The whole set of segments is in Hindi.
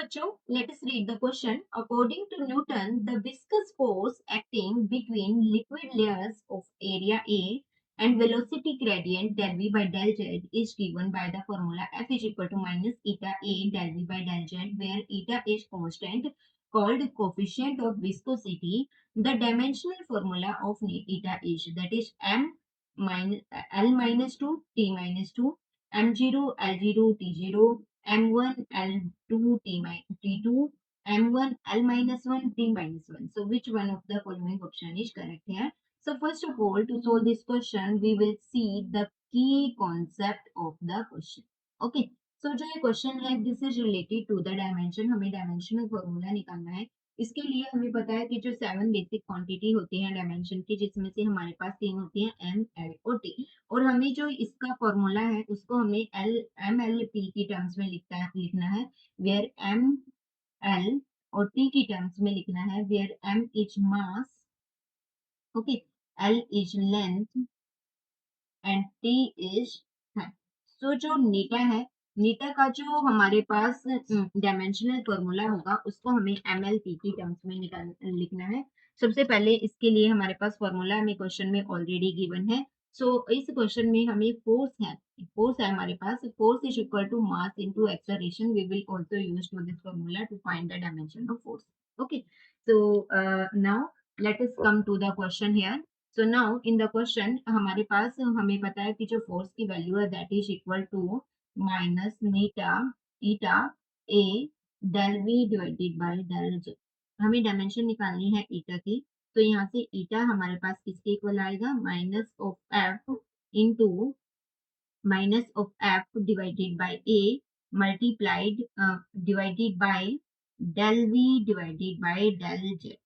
बच्चों, let us read the question. According to Newton, the viscous force acting between liquid layers of area A and velocity gradient del V by del Z is given by the formula F is equal to minus eta A del V by del Z, where eta is constant called coefficient of viscosity. The dimensional formula of eta is, that is m minus L minus 2 T minus 2 m0 L0 T0 m1 L2 T2 m1 L minus 1 T minus 1. So which one of the following option is correct here? So first of all, to solve this question, we will see the key concept of the question. Okay. So जो ये क्वेश्चन है, this is related to the dimension. हमें डायमेंशनल फॉर्मूला निकालना है. इसके लिए हमें पता है कि जो 7 बेसिक क्वांटिटी होती है डायमेंशन की, जिसमें से हमारे पास 3 होती है एम, एल और टी. और हमें जो इसका फॉर्मूला है उसको हमें एम एल पी की टर्म्स में लिखना है, वेयर एम एल और टी की टर्म्स में लिखना है, where M is mass, okay, L is length and T is height. So जो नीटा है, नीटा का जो हमारे पास डायमेंशनल फॉर्मूला होगा उसको हमें एम एल पी की टर्म्स में लिखना है. सबसे पहले इसके लिए हमारे पास फॉर्मूला हमें क्वेश्चन में ऑलरेडी गिवन है. सो इस क्वेश्चन में हमें फोर्स है हमारे पास. Force is equal to mass into acceleration. We will also use to this formula to find the dimension of force. Okay. So now let us come to the question here. So now in the question हमारे पास हमें पता है कि जो फोर्स की वैल्यू है that is equal to minus meta eta A del V divided by del J. हमें डायमेंशन निकालनी है ईटा की. तो यहाँ से ईटा हमारे पास किसके इक्वल आएगा, minus of F into minus of F divided by A multiplied divided by del V divided by del Z.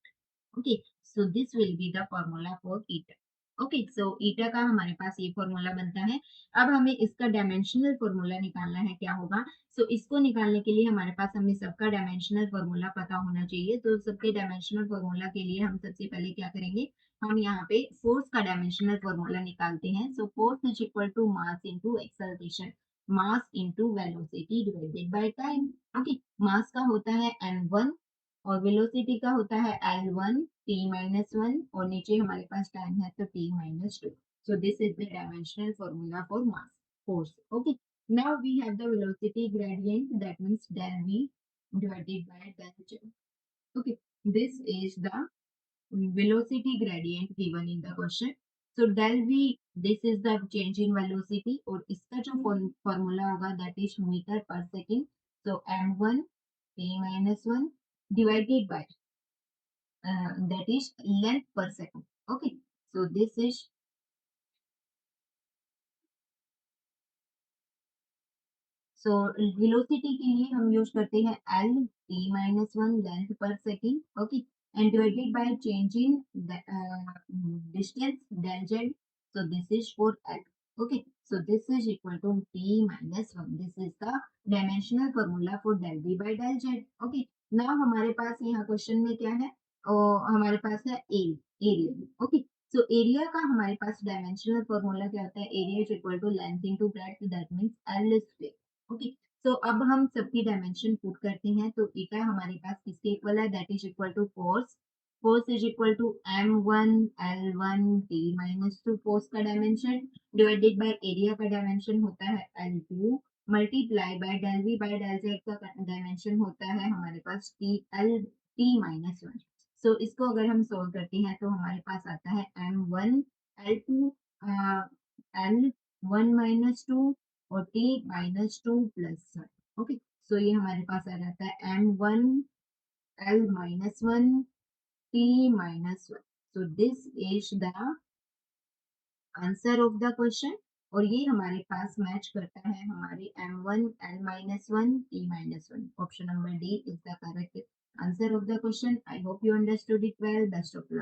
Okay, so this will be the formula for eta. Okay, so eta का हमारे पास ये फॉर्मूला बनता है. अब हमें इसका डायमेंशनल फॉर्मूला निकालना है. क्या होगा? सो इसको निकालने के लिए हमारे पास हमें सबका डायमेंशनल फॉर्मूला पता होना चाहिए. तो सबके डायमेंशनल फॉर्मूला के लिए हम सबसे पहले क्या करेंगे, हम यहाँ पे फोर्स का डायमेंशनल फॉर्मूला निकालते हैं. So force is equal to mass into acceleration, mass into velocity divided by time. Okay, mass का होता है m1 और वेलोसिटी का होता है L1 t minus 1 और नीचे हमारे पास टाइम है तो t minus 2. So this is the dimensional formula for mass force. Okay. Now we have the velocity gradient, that means del v divided by del j. Okay. This is the velocity gradient given in the question. So del v, this is the change in velocity और इसका जो formula होगा that is meter per second. So m1 t minus 1 divided by that is length per second. Okay, so this is, so velocity के लिए हम यूज करते हैं L t minus 1 length per second. Okay, and divided by change in the distance del z. So this is for L. Okay, so this is equal to t minus 1. This is the dimensional formula for del v by del z. Okay, now हमारे पास यहाँ क्वेश्चन में क्या है, और हमारे पास है एरिया. ओके, सो एरिया का हमारे पास डायमेंशनल फॉर्मूला क्या होता है, area is equal to length into breadth, that means L square. Okay, so अब हम सबकी डायमेंशन पुट करते हैं. तो eta हमारे पास किसके इक्वल है, that is equal to force. Force is equal to m1 l1 t minus 2, force का डायमेंशन डिवाइडेड बाय एरिया का डायमेंशन होता है l2 multiply by del v by del z का डायमेंशन होता है हमारे पास t माइनस 1. सो इसको अगर हम सोल्व करते हैं तो हमारे पास आता है m1 l2 l1 माइनस 2 और t माइनस 2 प्लस 1. ओके, सो ये हमारे पास आ जाता है m1 l minus 1 t minus 1. So this is the answer of the question. और ये हमारे पास मैच करता है हमारे m1 l minus 1 t minus 1. Option number D is the correct answer of the question. I hope you understood it well. Best of luck.